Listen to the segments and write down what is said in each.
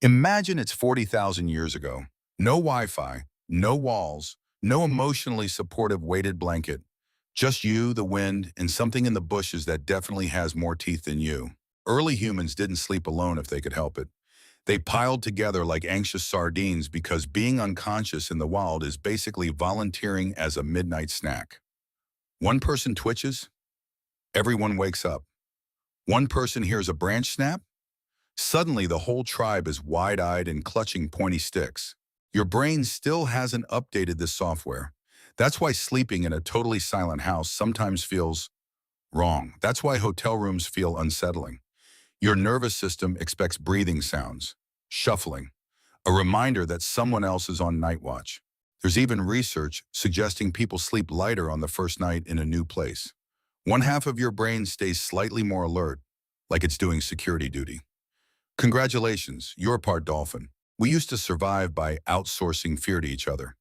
Imagine it's 40,000 years ago. No Wi-Fi, no walls, no emotionally supportive weighted blanket. Just you, the wind, and something in the bushes that definitely has more teeth than you. Early humans didn't sleep alone if they could help it. They piled together like anxious sardines because being unconscious in the wild is basically volunteering as a midnight snack. One person twitches, everyone wakes up. One person hears a branch snap, suddenly, the whole tribe is wide-eyed and clutching pointy sticks. Your brain still hasn't updated this software. That's why sleeping in a totally silent house sometimes feels wrong. That's why hotel rooms feel unsettling. Your nervous system expects breathing sounds, shuffling, a reminder that someone else is on night watch. There's even research suggesting people sleep lighter on the first night in a new place. One half of your brain stays slightly more alert, like it's doing security duty. Congratulations, you're part dolphin. We used to survive by outsourcing fear to each other.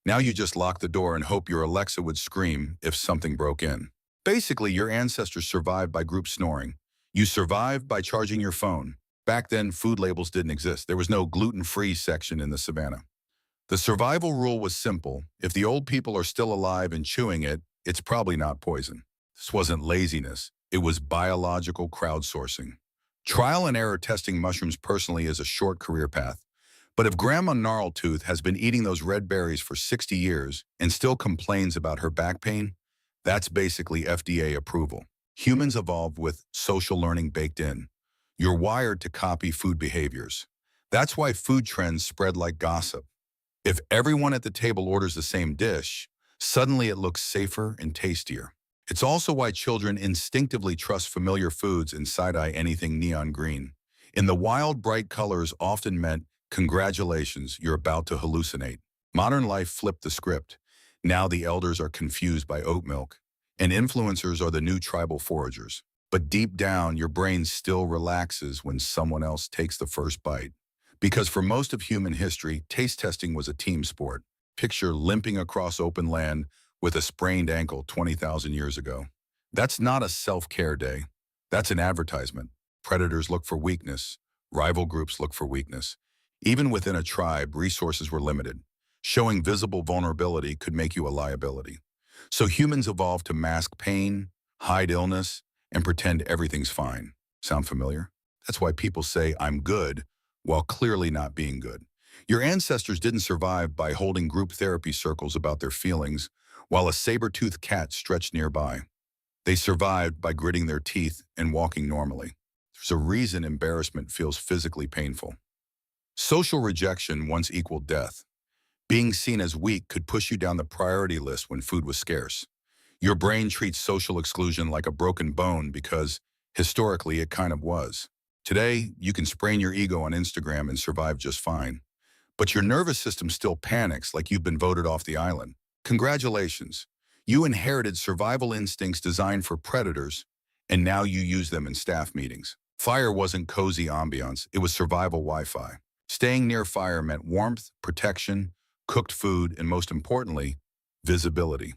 Now you just lock the door and hope your Alexa would scream if something broke in. Basically, your ancestors survived by group snoring. You survived by charging your phone. Back then, food labels didn't exist. There was no gluten-free section in the savannah. The survival rule was simple. If the old people are still alive and chewing it, it's probably not poison. This wasn't laziness. It was biological crowdsourcing. Trial and error testing mushrooms personally is a short career path. But if Grandma Gnarltooth has been eating those red berries for 60 years and still complains about her back pain, that's basically FDA approval. Humans evolved with social learning baked in. You're wired to copy food behaviors. That's why food trends spread like gossip. If everyone at the table orders the same dish, suddenly it looks safer and tastier. It's also why children instinctively trust familiar foods and side-eye anything neon green. In the wild, bright colors often meant, congratulations, you're about to hallucinate. Modern life flipped the script. Now the elders are confused by oat milk, and influencers are the new tribal foragers. But deep down, your brain still relaxes when someone else takes the first bite. Because for most of human history, taste testing was a team sport. Picture limping across open land with a sprained ankle 20,000 years ago. That's not a self-care day. That's an advertisement. Predators look for weakness. Rival groups look for weakness. Even within a tribe, resources were limited. Showing visible vulnerability could make you a liability. So humans evolved to mask pain, hide illness, and pretend everything's fine. Sound familiar? That's why people say, I'm good, while clearly not being good. Your ancestors didn't survive by holding group therapy circles about their feelings while a saber-toothed cat stretched nearby. They survived by gritting their teeth and walking normally. There's a reason embarrassment feels physically painful. Social rejection once equaled death. Being seen as weak could push you down the priority list when food was scarce. Your brain treats social exclusion like a broken bone because, historically, it kind of was. Today, you can sprain your ego on Instagram and survive just fine. But your nervous system still panics like you've been voted off the island. Congratulations. You inherited survival instincts designed for predators, and now you use them in staff meetings. Fire wasn't cozy ambiance, it was survival Wi-Fi. Staying near fire meant warmth, protection, cooked food, and most importantly, visibility.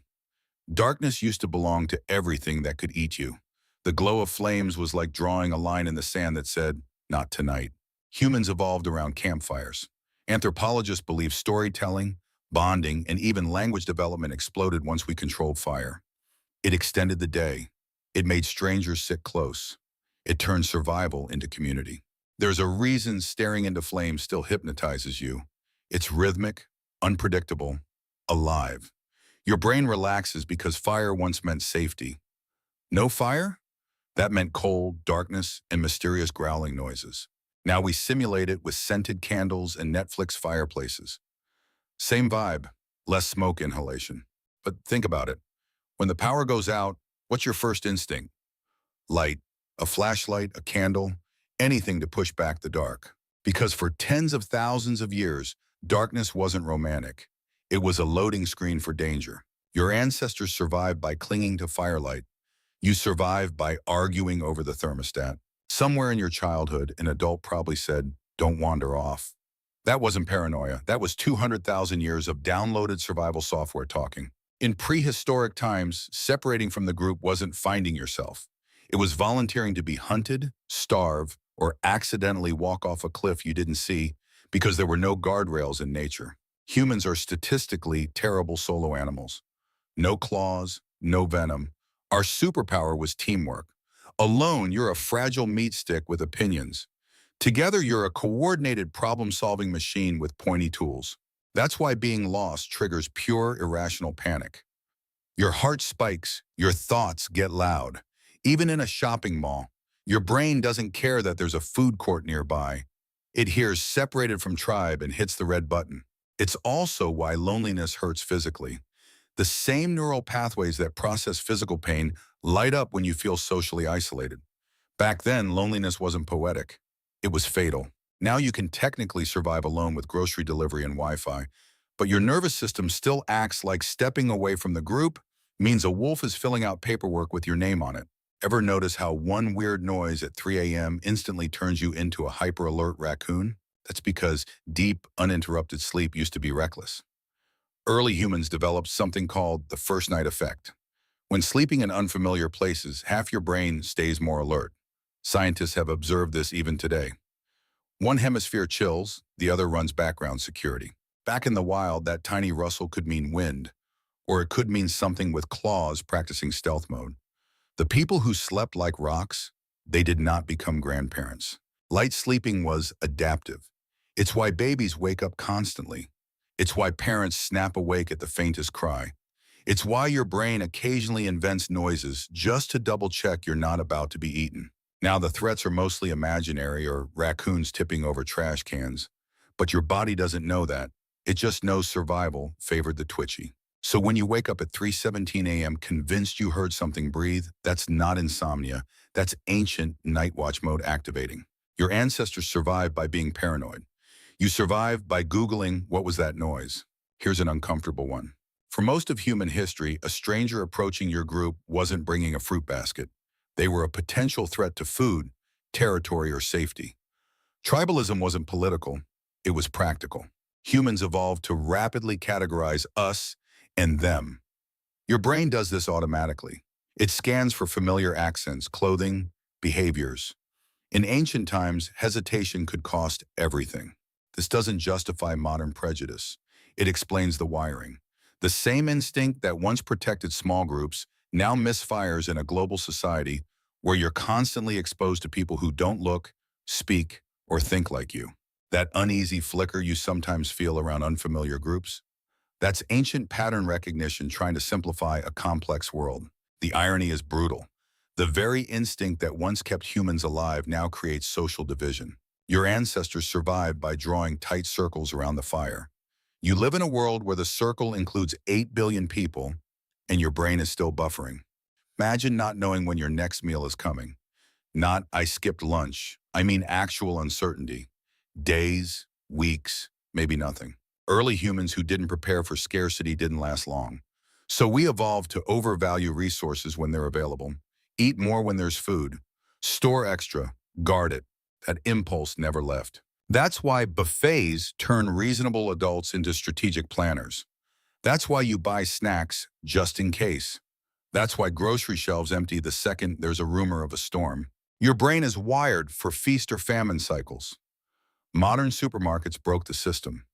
Darkness used to belong to everything that could eat you. The glow of flames was like drawing a line in the sand that said, not tonight. Humans evolved around campfires. Anthropologists believe storytelling, bonding, and even language development exploded once we controlled fire. It extended the day. It made strangers sit close. It turned survival into community. There's a reason staring into flames still hypnotizes you. It's rhythmic, unpredictable, alive. Your brain relaxes because fire once meant safety. No fire? That meant cold, darkness, and mysterious growling noises. Now we simulate it with scented candles and Netflix fireplaces. Same vibe, less smoke inhalation. But think about it. When the power goes out, what's your first instinct? Light, a flashlight, a candle, anything to push back the dark. Because for tens of thousands of years, darkness wasn't romantic. It was a loading screen for danger. Your ancestors survived by clinging to firelight. You survived by arguing over the thermostat. Somewhere in your childhood, an adult probably said, don't wander off. That wasn't paranoia. That was 200,000 years of downloaded survival software talking. In prehistoric times, separating from the group wasn't finding yourself. It was volunteering to be hunted, starve, or accidentally walk off a cliff you didn't see because there were no guardrails in nature. Humans are statistically terrible solo animals. No claws, no venom. Our superpower was teamwork. Alone, you're a fragile meat stick with opinions. Together, you're a coordinated problem-solving machine with pointy tools. That's why being lost triggers pure irrational panic. Your heart spikes, your thoughts get loud. Even in a shopping mall, your brain doesn't care that there's a food court nearby. It hears separated from tribe and hits the red button. It's also why loneliness hurts physically. The same neural pathways that process physical pain light up when you feel socially isolated. Back then, loneliness wasn't poetic. It was fatal. Now you can technically survive alone with grocery delivery and Wi-Fi, but your nervous system still acts like stepping away from the group means a wolf is filling out paperwork with your name on it. Ever notice how one weird noise at 3 a.m. instantly turns you into a hyper-alert raccoon? That's because deep, uninterrupted sleep used to be reckless. Early humans developed something called the first night effect. When sleeping in unfamiliar places, half your brain stays more alert. Scientists have observed this even today. One hemisphere chills, the other runs background security. Back in the wild, that tiny rustle could mean wind, or it could mean something with claws practicing stealth mode. The people who slept like rocks, they did not become grandparents. Light sleeping was adaptive. It's why babies wake up constantly. It's why parents snap awake at the faintest cry. It's why your brain occasionally invents noises just to double-check you're not about to be eaten. Now the threats are mostly imaginary or raccoons tipping over trash cans. But your body doesn't know that. It just knows survival favored the twitchy. So when you wake up at 3:17 a.m. convinced you heard something breathe, that's not insomnia. That's ancient night watch mode activating. Your ancestors survived by being paranoid. You survived by Googling, what was that noise? Here's an uncomfortable one. For most of human history, a stranger approaching your group wasn't bringing a fruit basket. They were a potential threat to food, territory, or safety. Tribalism wasn't political, it was practical. Humans evolved to rapidly categorize us and them. Your brain does this automatically. It scans for familiar accents, clothing, behaviors. In ancient times, hesitation could cost everything. This doesn't justify modern prejudice. It explains the wiring. The same instinct that once protected small groups now misfires in a global society where you're constantly exposed to people who don't look, speak, or think like you. That uneasy flicker you sometimes feel around unfamiliar groups? That's ancient pattern recognition trying to simplify a complex world. The irony is brutal. The very instinct that once kept humans alive now creates social division. Your ancestors survived by drawing tight circles around the fire. You live in a world where the circle includes 8 billion people, and your brain is still buffering. Imagine not knowing when your next meal is coming. Not, I skipped lunch. I mean actual uncertainty. Days, weeks, maybe nothing. Early humans who didn't prepare for scarcity didn't last long. So we evolved to overvalue resources when they're available, eat more when there's food, store extra, guard it. That impulse never left. That's why buffets turn reasonable adults into strategic planners. That's why you buy snacks just in case. That's why grocery shelves empty the second there's a rumor of a storm. Your brain is wired for feast or famine cycles. Modern supermarkets broke the system.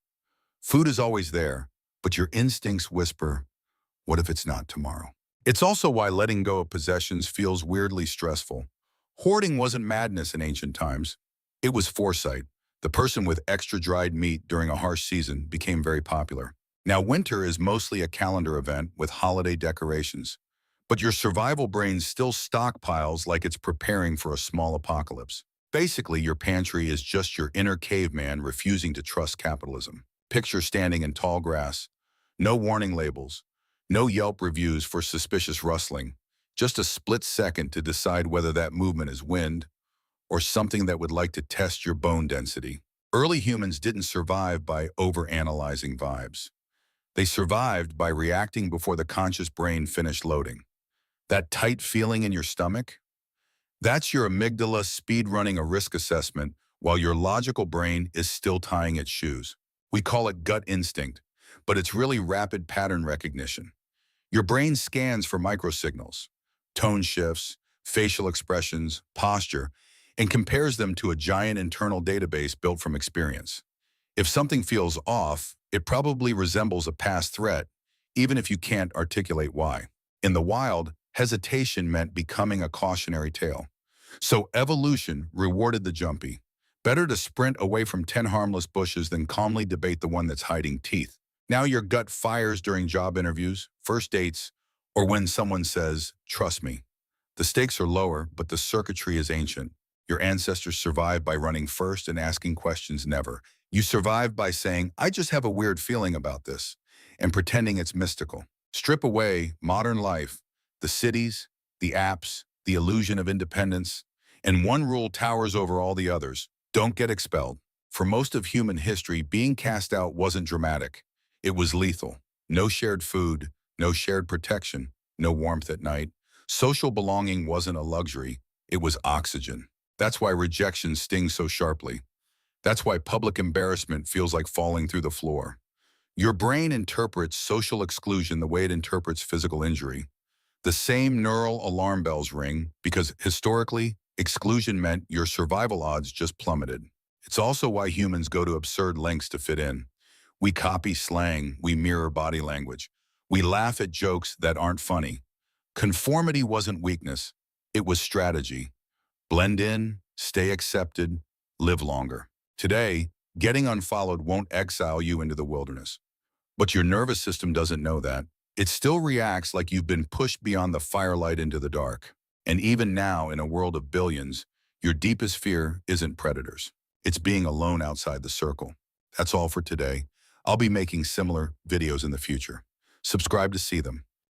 Food is always there, but your instincts whisper, what if it's not tomorrow? It's also why letting go of possessions feels weirdly stressful. Hoarding wasn't madness in ancient times. It was foresight. The person with extra dried meat during a harsh season became very popular. Now winter is mostly a calendar event with holiday decorations. But your survival brain still stockpiles like it's preparing for a small apocalypse. Basically, your pantry is just your inner caveman refusing to trust capitalism. Picture standing in tall grass, no warning labels, no Yelp reviews for suspicious rustling, just a split second to decide whether that movement is wind or something that would like to test your bone density. Early humans didn't survive by overanalyzing vibes. They survived by reacting before the conscious brain finished loading. That tight feeling in your stomach? That's your amygdala speed-running a risk assessment while your logical brain is still tying its shoes. We call it gut instinct, but it's really rapid pattern recognition. Your brain scans for microsignals, tone shifts, facial expressions, posture, and compares them to a giant internal database built from experience. If something feels off, it probably resembles a past threat, even if you can't articulate why. In the wild, hesitation meant becoming a cautionary tale. So evolution rewarded the jumpy. Better to sprint away from 10 harmless bushes than calmly debate the one that's hiding teeth. Now your gut fires during job interviews, first dates, or when someone says, "Trust me." The stakes are lower, but the circuitry is ancient. Your ancestors survived by running first and asking questions never. You survived by saying, "I just have a weird feeling about this," and pretending it's mystical. Strip away modern life, the cities, the apps, the illusion of independence, and one rule towers over all the others: don't get expelled. For most of human history, being cast out wasn't dramatic. It was lethal. No shared food, no shared protection, no warmth at night. Social belonging wasn't a luxury, it was oxygen. That's why rejection stings so sharply. That's why public embarrassment feels like falling through the floor. Your brain interprets social exclusion the way it interprets physical injury. The same neural alarm bells ring because historically, exclusion meant your survival odds just plummeted. It's also why humans go to absurd lengths to fit in. We copy slang, we mirror body language. We laugh at jokes that aren't funny. Conformity wasn't weakness, it was strategy. Blend in, stay accepted, live longer. Today, getting unfollowed won't exile you into the wilderness. But your nervous system doesn't know that. It still reacts like you've been pushed beyond the firelight into the dark. And even now, in a world of billions, your deepest fear isn't predators. It's being alone outside the circle. That's all for today. I'll be making similar videos in the future. Subscribe to see them.